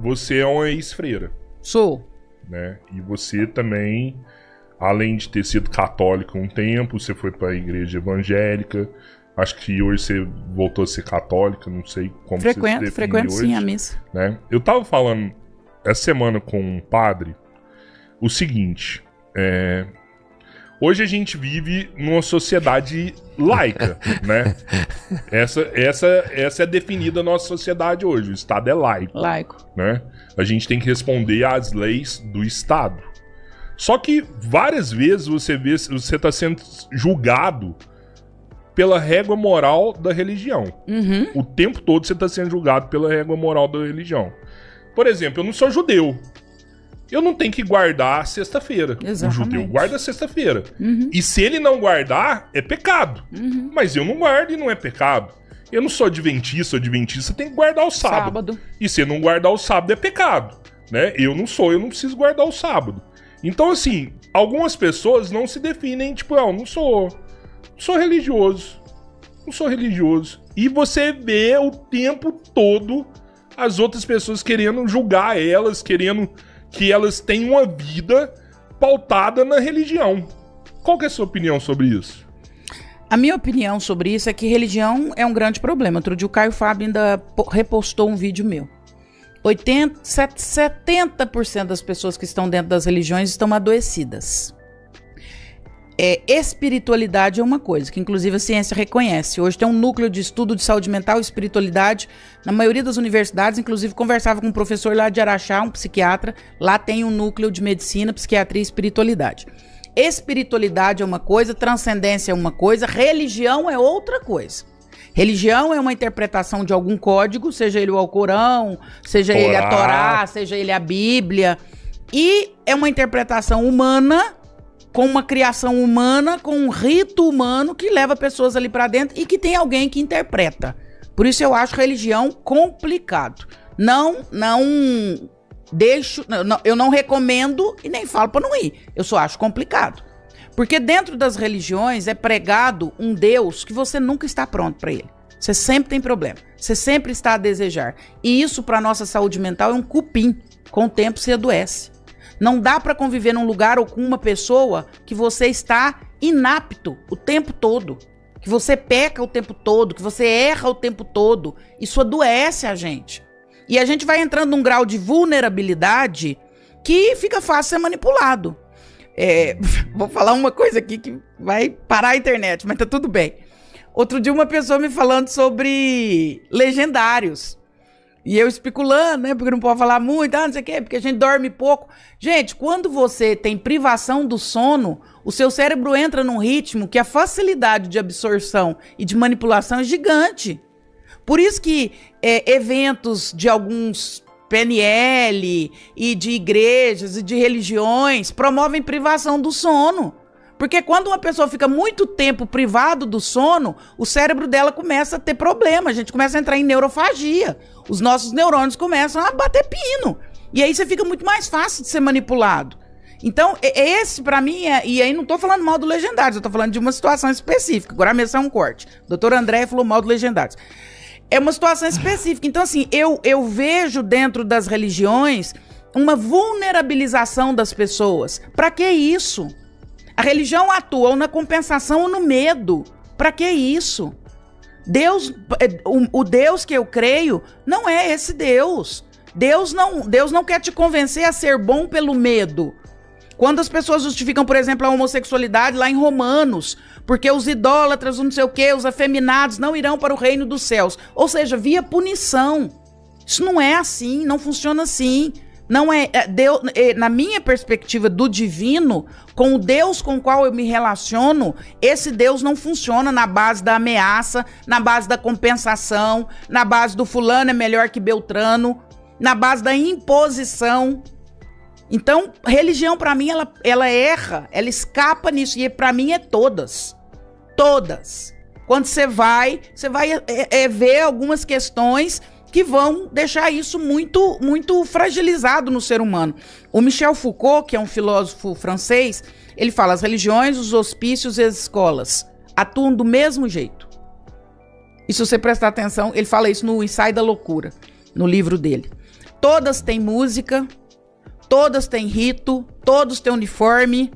você é uma ex-freira. Sou. Né? E você também, além de ter sido católica um tempo, você foi para a igreja evangélica. Acho que hoje você voltou a ser católica, não sei como você se define frequento hoje, sim a missa. né? Eu tava falando essa semana com um padre o seguinte, hoje a gente vive numa sociedade laica, né? Essa é definida a nossa sociedade hoje, o Estado é laico. Laico. Né? A gente tem que responder às leis do Estado. Só que várias vezes você está sendo julgado pela régua moral da religião. Uhum. O tempo todo você está sendo julgado pela régua moral da religião. Por exemplo, eu não sou judeu. Eu não tenho que guardar sexta-feira. Exatamente. O judeu guarda sexta-feira. Uhum. E se ele não guardar, é pecado. Uhum. Mas eu não guardo e não é pecado. Eu não sou adventista tem que guardar o sábado. E se não guardar o sábado é pecado. Né? Eu não preciso guardar o sábado. Então, assim, algumas pessoas não se definem, tipo, eu não sou religioso. Não sou religioso. E você vê o tempo todo as outras pessoas querendo julgar elas, querendo que elas tenham uma vida pautada na religião. Qual que é a sua opinião sobre isso? A minha opinião sobre isso é que religião é um grande problema. Outro dia o Caio Fábio ainda repostou um vídeo meu. 70% das pessoas que estão dentro das religiões estão adoecidas. Espiritualidade é uma coisa que inclusive a ciência reconhece. Hoje tem um núcleo de estudo de saúde mental e espiritualidade na maioria das universidades. Inclusive conversava com um professor lá de Araxá, um psiquiatra. Lá tem um núcleo de medicina, psiquiatria e espiritualidade. Espiritualidade é uma coisa, transcendência é uma coisa, religião é outra coisa. Religião é uma interpretação de algum código, seja ele o Alcorão, seja ele a Torá, seja ele a Bíblia. E é uma interpretação humana, com uma criação humana, com um rito humano que leva pessoas ali pra dentro e que tem alguém que interpreta. Por isso eu acho religião complicado. Eu não recomendo e nem falo pra não ir. Eu só acho complicado. Porque dentro das religiões é pregado um Deus que você nunca está pronto pra ele. Você sempre tem problema. Você sempre está a desejar. E isso pra nossa saúde mental é um cupim. Com o tempo você adoece. Não dá pra conviver num lugar ou com uma pessoa que você está inapto o tempo todo. Que você peca o tempo todo, que você erra o tempo todo. Isso adoece a gente. E a gente vai entrando num grau de vulnerabilidade que fica fácil ser manipulado. Vou falar uma coisa aqui que vai parar a internet, mas tá tudo bem. Outro dia uma pessoa me falando sobre legendários. E eu especulando, né? Porque não pode falar muito, não sei o quê, porque a gente dorme pouco. Gente, quando você tem privação do sono, o seu cérebro entra num ritmo que a facilidade de absorção e de manipulação é gigante. Por isso que eventos de alguns PNL e de igrejas e de religiões promovem privação do sono. Porque quando uma pessoa fica muito tempo privado do sono, o cérebro dela começa a ter problema. A gente começa a entrar em neurofagia. Os nossos neurônios começam a bater pino. E aí você fica muito mais fácil de ser manipulado. Então, esse pra mim e aí não tô falando mal do Legendários, eu tô falando de uma situação específica. Agora a mesa é um corte. O doutor André falou mal do Legendários. É uma situação específica. Então, assim, eu vejo dentro das religiões uma vulnerabilização das pessoas. Pra que isso? A religião atua ou na compensação ou no medo. Pra que isso? Deus, o Deus que eu creio não é esse Deus. Deus não quer te convencer a ser bom pelo medo. Quando as pessoas justificam, por exemplo, a homossexualidade lá em Romanos, porque os idólatras, não sei o quê, os afeminados não irão para o reino dos céus. Ou seja, via punição. Isso não é assim, não funciona assim. Não é Deus, na minha perspectiva do divino, com o Deus com o qual eu me relaciono, esse Deus não funciona na base da ameaça, na base da compensação, na base do fulano é melhor que Beltrano, na base da imposição. Então, religião pra mim, ela erra, ela escapa nisso, e pra mim é todas. Todas. Quando você vai ver algumas questões que vão deixar isso muito, muito fragilizado no ser humano. O Michel Foucault, que é um filósofo francês, ele fala: as religiões, os hospícios e as escolas atuam do mesmo jeito. E se você prestar atenção, ele fala isso no Ensaio da Loucura, no livro dele. Todas têm música, todas têm rito, todos têm uniforme,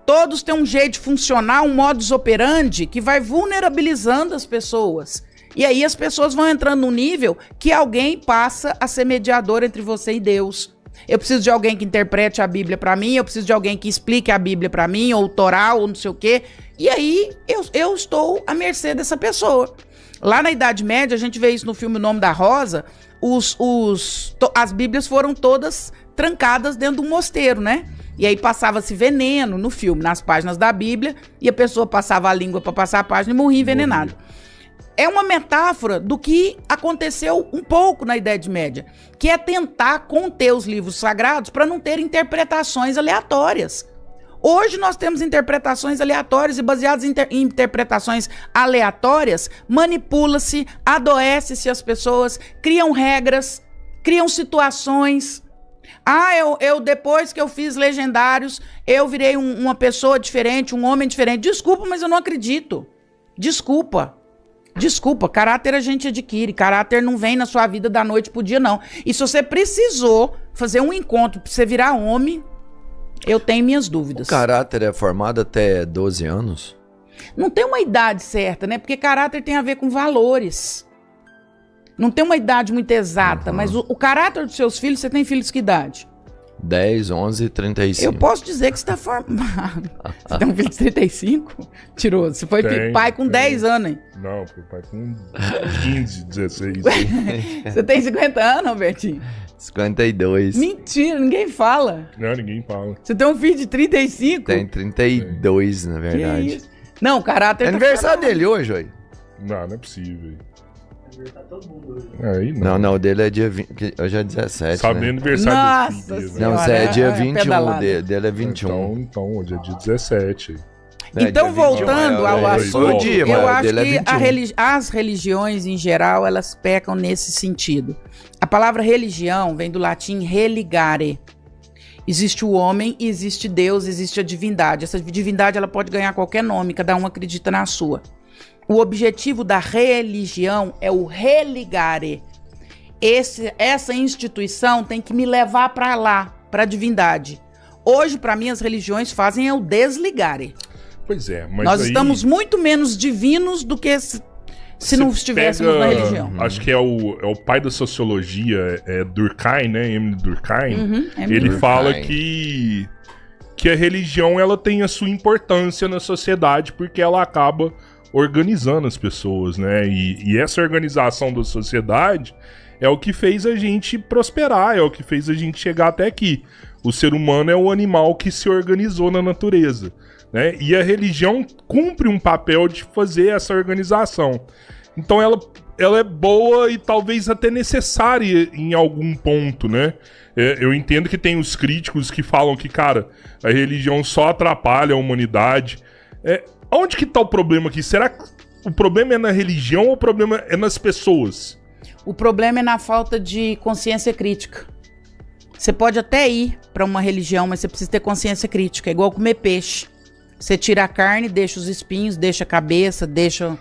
todos têm um jeito de funcionar, um modus operandi que vai vulnerabilizando as pessoas. E aí as pessoas vão entrando num nível que alguém passa a ser mediador entre você e Deus. Eu preciso de alguém que interprete a Bíblia pra mim, eu preciso de alguém que explique a Bíblia pra mim, ou o Torá, ou não sei o quê. E aí eu estou à mercê dessa pessoa. Lá na Idade Média, a gente vê isso no filme O Nome da Rosa, as Bíblias foram todas trancadas dentro de um mosteiro, né? E aí passava-se veneno no filme, nas páginas da Bíblia, e a pessoa passava a língua pra passar a página e morria envenenada. É uma metáfora do que aconteceu um pouco na Idade Média, que é tentar conter os livros sagrados para não ter interpretações aleatórias. Hoje nós temos interpretações aleatórias e baseadas em interpretações aleatórias, manipula-se, adoece-se as pessoas, criam regras, criam situações. Eu depois que eu fiz Legendários, eu virei uma pessoa diferente, um homem diferente. Desculpa, mas eu não acredito. Desculpa, caráter a gente adquire, caráter não vem na sua vida da noite pro dia, não. E se você precisou fazer um encontro pra você virar homem, eu tenho minhas dúvidas. O caráter é formado até 12 anos? Não tem uma idade certa, né? Porque caráter tem a ver com valores. Não tem uma idade muito exata, mas o caráter dos seus filhos, você tem filhos que idade? 10, 11, 35. Eu posso dizer que você está formado. Você tem um filho de 35? Tirou. Você foi pai com 10 anos, hein? Não, fui pai com 15, 16. Você tem 50 anos, Albertinho? 52. Mentira, ninguém fala. Não, ninguém fala. Você tem um filho de 35? Tem 32, na verdade. Que isso? Não, o caráter... É aniversário dele hoje, ué. Não é possível. Tá todo mundo hoje. Aí não. Não, o dele é dia 20. Hoje é 17. Sabe, né? aniversário Nossa do filho, Senhora. Não, você é dia 21. pedalada. Dele é 21. Então, hoje é dia 17. Então, voltando ao assunto, dia, eu acho dele é que 21. as religiões, em geral, elas pecam nesse sentido. A palavra religião vem do latim religare. Existe o homem, existe Deus, existe a divindade. Essa divindade ela pode ganhar qualquer nome, cada um acredita na sua. O objetivo da religião é o religare. Essa instituição tem que me levar para lá, para a divindade. Hoje, para mim, as religiões fazem é o desligare. Pois é, mas nós aí, estamos muito menos divinos do que se não estivéssemos na religião. Acho que é o pai da sociologia, Durkheim, né? Emile Durkheim. Ele Durkheim. fala que a religião ela tem a sua importância na sociedade porque ela acaba organizando as pessoas, né? E essa organização da sociedade é o que fez a gente prosperar, é o que fez a gente chegar até aqui. O ser humano é o animal que se organizou na natureza, né? E a religião cumpre um papel de fazer essa organização. Então ela é boa e talvez até necessária em algum ponto, né? Eu entendo que tem os críticos que falam que, cara, a religião só atrapalha a humanidade. Onde que tá o problema aqui? Será que o problema é na religião ou o problema é nas pessoas? O problema é na falta de consciência crítica. Você pode até ir para uma religião, mas você precisa ter consciência crítica. É igual comer peixe. Você tira a carne, deixa os espinhos, deixa a cabeça, deixa...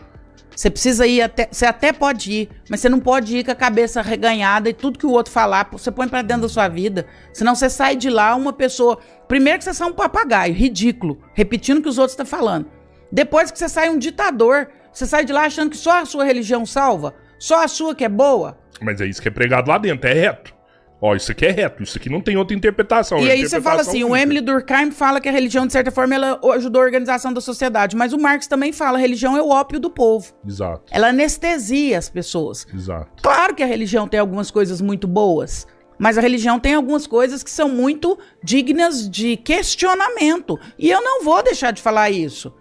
Você precisa ir até... Você até pode ir, mas você não pode ir com a cabeça reganhada e tudo que o outro falar, você põe para dentro da sua vida. Senão você sai de lá uma pessoa... Primeiro que você sai um papagaio, ridículo, repetindo o que os outros estão falando. Depois que você sai um ditador, você sai de lá achando que só a sua religião salva, só a sua que é boa. Mas é isso que é pregado lá dentro, é reto. Ó, isso aqui é reto, isso aqui não tem outra interpretação. E aí você fala assim, o Emile Durkheim fala que a religião, de certa forma, ela ajudou a organização da sociedade, mas o Marx também fala, a religião é o ópio do povo. Exato. Ela anestesia as pessoas. Exato. Claro que a religião tem algumas coisas muito boas, mas a religião tem algumas coisas que são muito dignas de questionamento. E eu não vou deixar de falar isso.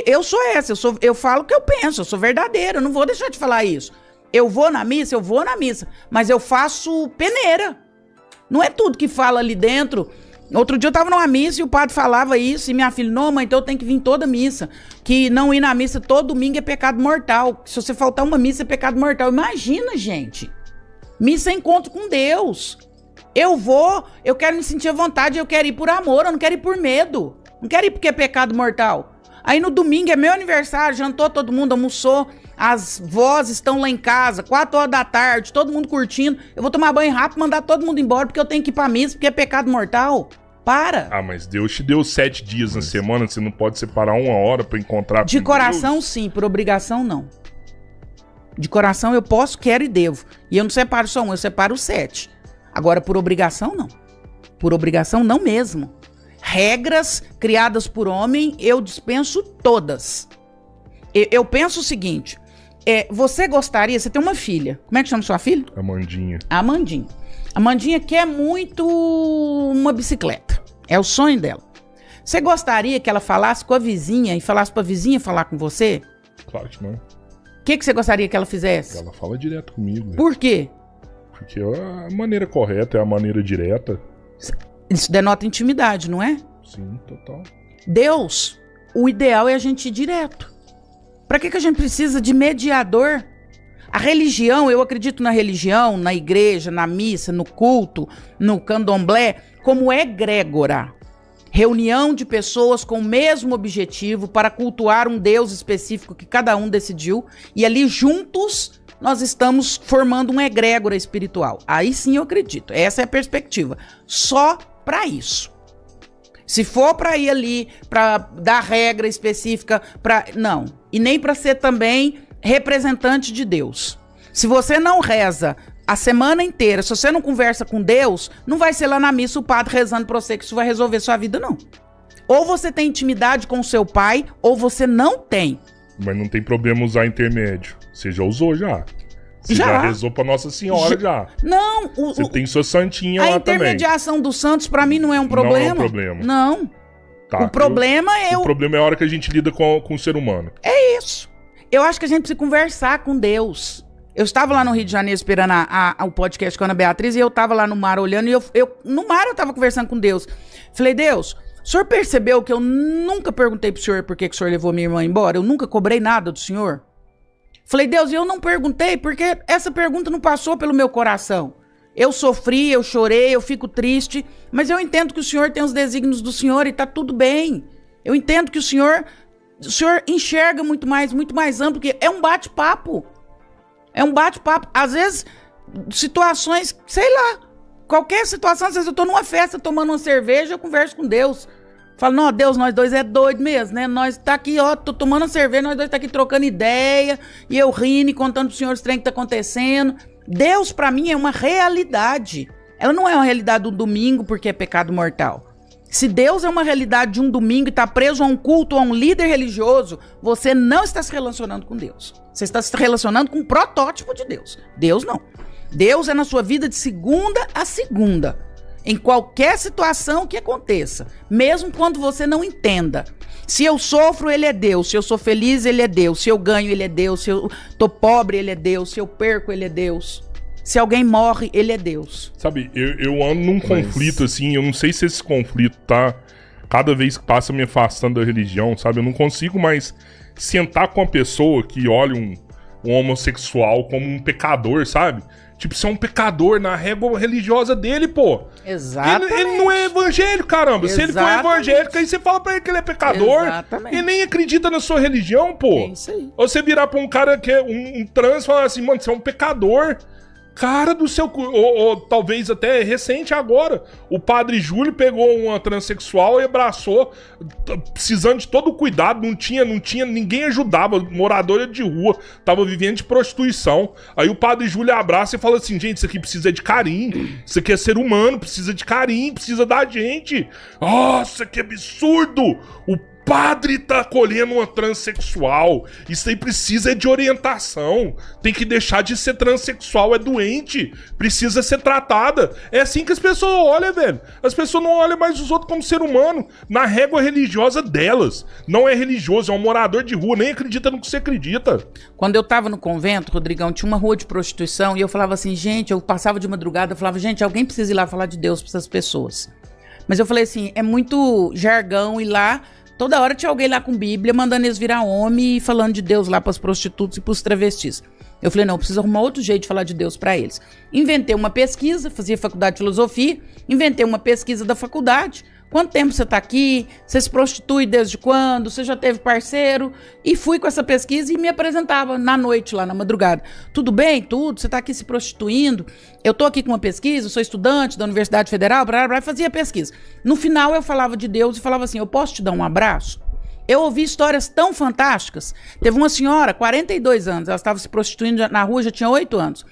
Eu sou essa, eu falo o que eu penso, eu sou verdadeira, eu não vou deixar de falar isso. Eu vou na missa, mas eu faço peneira. Não é tudo que fala ali dentro. Outro dia eu tava numa missa e o padre falava isso, e minha filha, não, mãe, então eu tenho que vir toda missa. Que não ir na missa todo domingo é pecado mortal. Se você faltar uma missa é pecado mortal. Imagina, gente. Missa é encontro com Deus. Eu quero me sentir à vontade, eu quero ir por amor, eu não quero ir por medo. Não quero ir porque é pecado mortal. Aí no domingo é meu aniversário, jantou todo mundo, almoçou. as vozes estão lá em casa, 4 horas da tarde, todo mundo curtindo. Eu vou tomar banho rápido, mandar todo mundo embora porque eu tenho que ir pra missa, porque é pecado mortal. Para. Ah, mas Deus te deu 7 dias na semana, você não pode separar 1 hora pra encontrar de com coração, Deus? sim, por obrigação, não. De coração eu posso, quero e devo. E eu não separo só 1, eu separo 7. Agora, por obrigação, não. Por obrigação, não mesmo. Regras criadas por homem, eu dispenso todas. Eu penso o seguinte, você gostaria, você tem uma filha, como é que chama sua filha? Amandinha. Amandinha. Amandinha quer muito uma bicicleta, é o sonho dela. Você gostaria que ela falasse com a vizinha e falasse pra vizinha falar com você? Claro que não. O que você gostaria que ela fizesse? Ela fala direto comigo. Por quê? Porque é a maneira correta, é a maneira direta. Isso denota intimidade, não é? Sim, total. Deus, o ideal é a gente ir direto. Pra que a gente precisa de mediador? A religião, eu acredito na religião, na igreja, na missa, no culto, no candomblé, como egrégora. Reunião de pessoas com o mesmo objetivo para cultuar um Deus específico que cada um decidiu. E ali juntos nós estamos formando uma egrégora espiritual. Aí sim eu acredito. Essa é a perspectiva. Só para isso. Se for para ir ali, para dar regra específica, não. E nem para ser também representante de Deus. Se você não reza a semana inteira, se você não conversa com Deus, não vai ser lá na missa o padre rezando para você que isso vai resolver sua vida, não. Ou você tem intimidade com o seu pai, ou você não tem. Mas não tem problema usar intermédio. Você já usou já. Você já rezou pra Nossa Senhora já. Não. Você tem sua santinha lá também. A intermediação dos santos pra mim não é um problema. Não é um problema. Não. Tá, o problema é... O problema é a hora que a gente lida com o ser humano. É isso. Eu acho que a gente precisa conversar com Deus. Eu estava lá no Rio de Janeiro esperando o podcast com a Ana Beatriz e eu estava lá no mar olhando e no mar eu estava conversando com Deus. Falei, Deus, o senhor percebeu que eu nunca perguntei pro senhor por que o senhor levou minha irmã embora? Eu nunca cobrei nada do senhor? Falei, Deus, eu não perguntei porque essa pergunta não passou pelo meu coração. Eu sofri, eu chorei, eu fico triste, mas eu entendo que o senhor tem os desígnios do senhor e tá tudo bem. Eu entendo que o senhor enxerga muito mais amplo, que é um bate-papo. É um bate-papo. Às vezes, situações, sei lá, qualquer situação, às vezes eu tô numa festa tomando uma cerveja, eu converso com Deus. Falo, não, Deus, nós dois é doido mesmo, né? Nós tá aqui, ó, tô tomando uma cerveja, nós dois tá aqui trocando ideia, e eu rindo e contando pro senhor os trem que tá acontecendo. Deus, pra mim, é uma realidade. Ela não é uma realidade do domingo porque é pecado mortal. Se Deus é uma realidade de um domingo e tá preso a um culto, a um líder religioso, você não está se relacionando com Deus. Você está se relacionando com um protótipo de Deus. Deus não. Deus é na sua vida de segunda a segunda. Em qualquer situação que aconteça. Mesmo quando você não entenda. Se eu sofro, ele é Deus. Se eu sou feliz, ele é Deus. Se eu ganho, ele é Deus. Se eu tô pobre, ele é Deus. Se eu perco, ele é Deus. Se alguém morre, ele é Deus. Sabe, eu ando num conflito assim, eu não sei se esse conflito tá cada vez que passa me afastando da religião, sabe? Eu não consigo mais sentar com uma pessoa que olha um homossexual como um pecador, sabe? Tipo, você é um pecador na régua religiosa dele, pô. Exatamente. Ele não é evangélico, caramba. Exatamente. Se ele for evangélico, aí você fala pra ele que ele é pecador. Exatamente. Ele nem acredita na sua religião, pô. É isso aí. Ou você virar pra um cara que é um trans e falar assim, mano, você é um pecador. Cara do seu... Ou talvez até recente agora. O padre Júlio pegou uma transexual e abraçou, precisando de todo o cuidado. Não tinha, ninguém ajudava. Moradora de rua, tava vivendo de prostituição. Aí o padre Júlio abraça e fala assim, gente, isso aqui precisa de carinho. Isso aqui é ser humano, precisa de carinho, precisa da gente. Nossa, que absurdo! O padre tá acolhendo uma transexual. Isso aí precisa de orientação. Tem que deixar de ser transexual, é doente. Precisa ser tratada. É assim que as pessoas olham, velho. As pessoas não olham mais os outros como ser humano. Na régua religiosa delas. Não é religioso, é um morador de rua. Nem acredita no que você acredita. Quando eu tava no convento, Rodrigão, tinha uma rua de prostituição e eu falava assim, gente, eu passava de madrugada, eu falava, gente, alguém precisa ir lá falar de Deus pra essas pessoas. Mas eu falei assim, é muito jargão ir lá. Toda hora tinha alguém lá com Bíblia, mandando eles virar homem e falando de Deus lá pras prostitutas e pros travestis. Eu falei, não, eu preciso arrumar outro jeito de falar de Deus pra eles. Inventei uma pesquisa, fazia faculdade de filosofia, inventei uma pesquisa da faculdade, quanto tempo você tá aqui, você se prostitui desde quando, você já teve parceiro, e fui com essa pesquisa e me apresentava na noite, lá na madrugada. Tudo bem? Tudo, você tá aqui se prostituindo, eu tô aqui com uma pesquisa, eu sou estudante da Universidade Federal, fazia pesquisa. No final eu falava de Deus e falava assim, eu posso te dar um abraço? Eu ouvi histórias tão fantásticas. Teve uma senhora, 42 anos, ela estava se prostituindo na rua, já tinha 8 anos.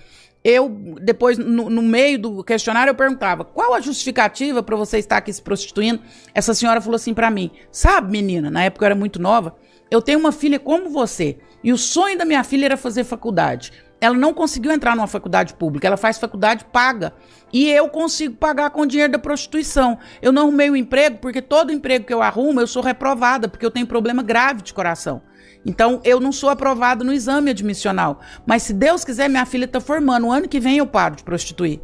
Eu, depois, no meio do questionário, eu perguntava, qual a justificativa para você estar aqui se prostituindo? Essa senhora falou assim para mim, sabe, menina, na época eu era muito nova, eu tenho uma filha como você, e o sonho da minha filha era fazer faculdade. Ela não conseguiu entrar numa faculdade pública, ela faz faculdade paga. E eu consigo pagar com o dinheiro da prostituição. Eu não arrumei o emprego, porque todo emprego que eu arrumo, eu sou reprovada, porque eu tenho problema grave de coração. Então, eu não sou aprovada no exame admissional. Mas se Deus quiser, minha filha está formando. O ano que vem eu paro de prostituir.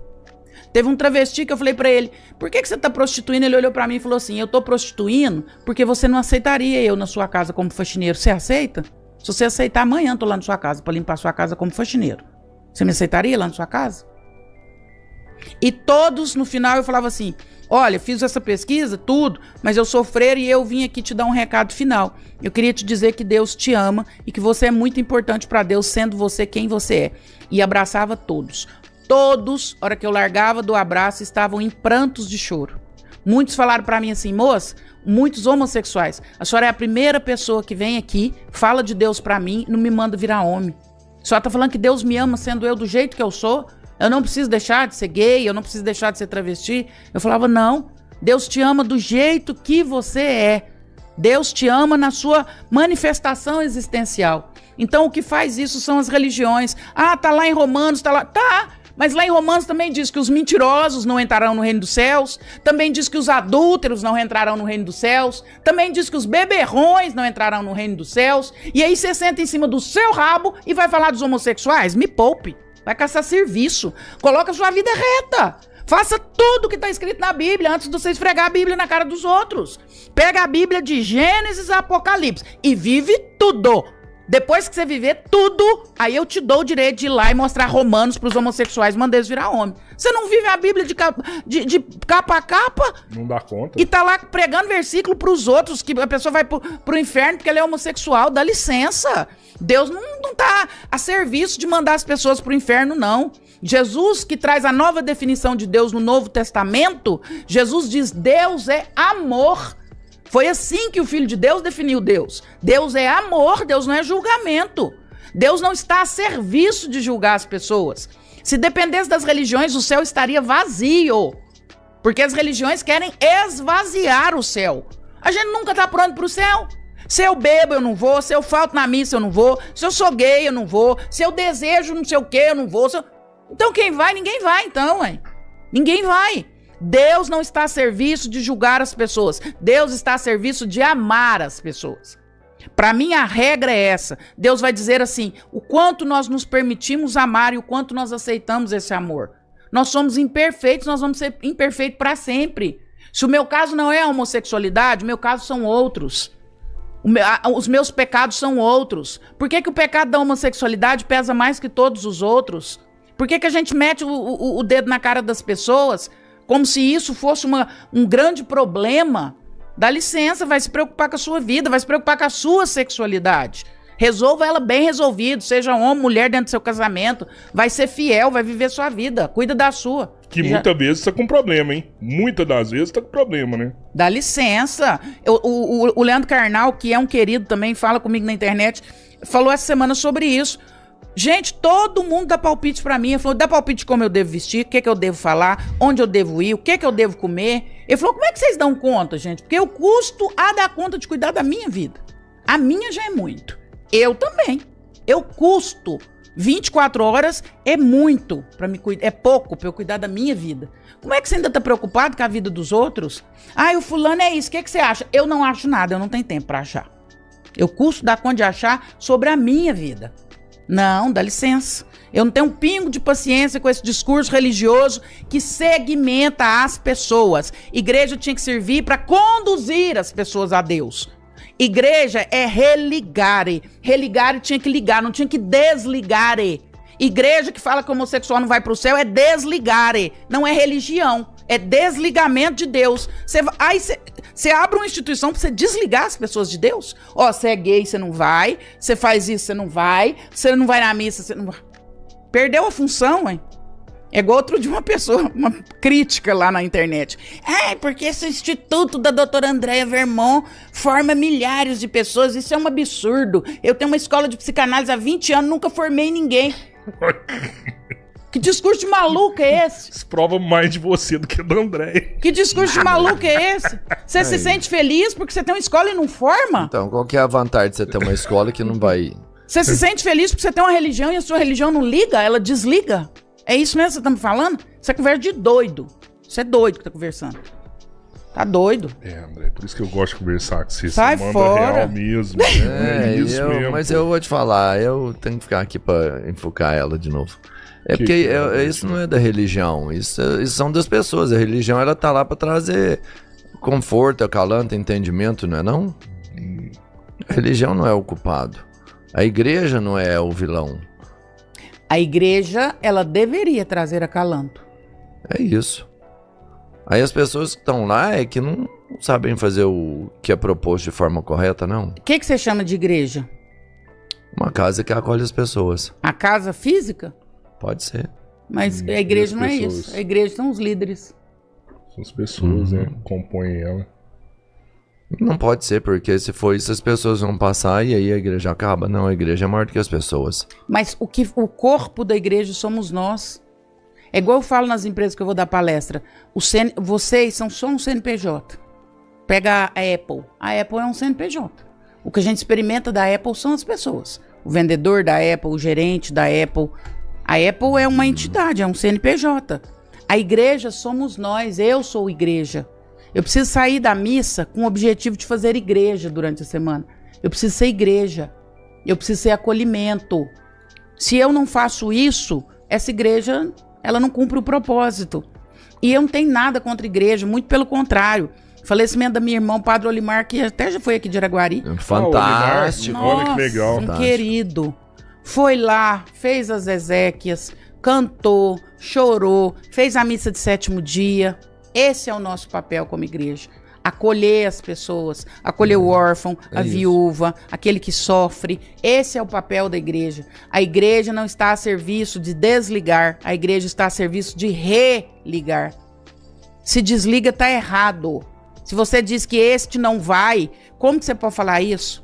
Teve um travesti que eu falei pra ele, por que você tá prostituindo? Ele olhou pra mim e falou assim, eu tô prostituindo porque você não aceitaria eu na sua casa como faxineiro. Você aceita? Se você aceitar, amanhã eu tô lá na sua casa pra limpar a sua casa como faxineiro. Você me aceitaria lá na sua casa? E todos, no final, eu falava assim, olha, fiz essa pesquisa, tudo, mas eu sou freira e eu vim aqui te dar um recado final. Eu queria te dizer que Deus te ama e que você é muito importante pra Deus, sendo você quem você é. E abraçava todos. Todos, na hora que eu largava do abraço, estavam em prantos de choro. Muitos falaram pra mim assim, moça, muitos homossexuais, a senhora é a primeira pessoa que vem aqui, fala de Deus pra mim e não me manda virar homem. A senhora tá falando que Deus me ama sendo eu do jeito que eu sou? Eu não preciso deixar de ser gay, eu não preciso deixar de ser travesti. Eu falava, não, Deus te ama do jeito que você é. Deus te ama na sua manifestação existencial. Então o que faz isso são as religiões. Ah, tá lá em Romanos, tá lá... Tá, mas lá em Romanos também diz que os mentirosos não entrarão no reino dos céus. Também diz que os adúlteros não entrarão no reino dos céus. Também diz que os beberrões não entrarão no reino dos céus. E aí você senta em cima do seu rabo e vai falar dos homossexuais? Me poupe. Vai caçar serviço. Coloca sua vida reta. Faça tudo que está escrito na Bíblia antes de você esfregar a Bíblia na cara dos outros. Pega a Bíblia de Gênesis a Apocalipse e vive tudo. Depois que você viver tudo, aí eu te dou o direito de ir lá e mostrar Romanos para os homossexuais, mandar eles virar homem. Você não vive a Bíblia de capa a capa? Não dá conta. E tá lá pregando versículo para os outros, que a pessoa vai pro inferno porque ela é homossexual. Dá licença. Deus não tá a serviço de mandar as pessoas pro inferno, não. Jesus, que traz a nova definição de Deus no Novo Testamento, Jesus diz, Deus é amor. Foi assim que o Filho de Deus definiu Deus. Deus é amor, Deus não é julgamento. Deus não está a serviço de julgar as pessoas. Se dependesse das religiões, o céu estaria vazio. Porque as religiões querem esvaziar o céu. A gente nunca está pronto para o céu. Se eu bebo, eu não vou. Se eu falto na missa, eu não vou. Se eu sou gay, eu não vou. Se eu desejo não sei o quê, eu não vou. Então quem vai? Ninguém vai, então, hein? Ninguém vai. Deus não está a serviço de julgar as pessoas. Deus está a serviço de amar as pessoas. Para mim, a regra é essa. Deus vai dizer assim, o quanto nós nos permitimos amar e o quanto nós aceitamos esse amor. Nós somos imperfeitos, nós vamos ser imperfeitos para sempre. Se o meu caso não é a homossexualidade, o meu caso são outros. Os meus pecados são outros. Por que o pecado da homossexualidade pesa mais que todos os outros? Por que a gente mete o dedo na cara das pessoas como se isso fosse um grande problema? Dá licença, vai se preocupar com a sua vida, vai se preocupar com a sua sexualidade. Resolva ela bem resolvido, seja homem, mulher dentro do seu casamento, vai ser fiel, vai viver sua vida, cuida da sua. Que muitas vezes tá com problema, hein? Muitas das vezes tá com problema, né? Dá licença. O Leandro Carnal, que é um querido também, fala comigo na internet, falou essa semana sobre isso. Gente, todo mundo dá palpite pra mim. Ele falou, dá palpite de como eu devo vestir, o que eu devo falar, onde eu devo ir, o que eu devo comer. Ele falou, como é que vocês dão conta, gente? Porque eu custo a dar conta de cuidar da minha vida. A minha já é muito. Eu também. Eu custo 24 horas é muito para me cuidar, é pouco para eu cuidar da minha vida. Como é que você ainda tá preocupado com a vida dos outros? Ah, o fulano é isso, o que você acha? Eu não acho nada, eu não tenho tempo para achar. Eu custo dar conta de achar sobre a minha vida. Não, dá licença. Eu não tenho um pingo de paciência com esse discurso religioso que segmenta as pessoas. Igreja tinha que servir para conduzir as pessoas a Deus. Igreja é religare. Religare tinha que ligar, não tinha que desligare. Igreja que fala que homossexual não vai pro céu é desligare, não é religião. É desligamento de Deus. Você abre uma instituição pra você desligar as pessoas de Deus? Ó, você é gay, você não vai. Você faz isso, você não vai. Você não vai na missa, você não vai. Perdeu a função, hein? É igual outro de uma pessoa, uma crítica lá na internet. Porque esse instituto da doutora Andréa Vermont forma milhares de pessoas. Isso é um absurdo. Eu tenho uma escola de psicanálise há 20 anos, nunca formei ninguém. Que discurso de maluco é esse? Isso prova mais de você do que do André. Que discurso de maluco é esse? Você se sente feliz porque você tem uma escola e não forma? Então, qual que é a vantagem de você ter uma escola que não vai... Você se sente feliz porque você tem uma religião e a sua religião não liga? Ela desliga? É isso mesmo que você tá me falando? Isso é conversa de doido. Você é doido que tá conversando. Tá doido. André, por isso que eu gosto de conversar com você. Sai você manda fora. real mesmo. É isso mesmo. Mas eu vou te falar, eu tenho que ficar aqui pra enfocar ela de novo. Porque isso não é da religião, isso são das pessoas. A religião, ela tá lá pra trazer conforto, acalanto, entendimento, não é não? A religião não é o culpado. A igreja não é o vilão. A igreja, ela deveria trazer acalanto. É isso. Aí as pessoas que estão lá é que não sabem fazer o que é proposto de forma correta, não. O que você chama de igreja? Uma casa que acolhe as pessoas. A casa física? Pode ser. Mas a igreja não é isso. A igreja são os líderes. São as pessoas, né? Compõem ela. Não pode ser, porque se for isso, as pessoas vão passar e aí a igreja acaba. Não, a igreja é maior do que as pessoas. Mas o corpo da igreja somos nós. É igual eu falo nas empresas que eu vou dar palestra. Vocês são só um CNPJ. Pega a Apple. A Apple é um CNPJ. O que a gente experimenta da Apple são as pessoas. O vendedor da Apple, o gerente da Apple. A Apple é uma entidade, é um CNPJ. A igreja somos nós, eu sou igreja. Eu preciso sair da missa com o objetivo de fazer igreja durante a semana. Eu preciso ser igreja. Eu preciso ser acolhimento. Se eu não faço isso, essa igreja, ela não cumpre o propósito. E eu não tenho nada contra a igreja, muito pelo contrário. Falecimento da minha irmã, o Padre Olimar, que até já foi aqui de Araguari. Fantástico. Olha que legal. Um querido. Foi lá, fez as exéquias, cantou, chorou, fez a missa de 7º dia. Esse é o nosso papel como igreja. Acolher as pessoas, acolher o órfão, a viúva, aquele que sofre. Esse é o papel da igreja. A igreja não está a serviço de desligar, a igreja está a serviço de religar. Se desliga, tá errado. Se você diz que este não vai, como que você pode falar isso?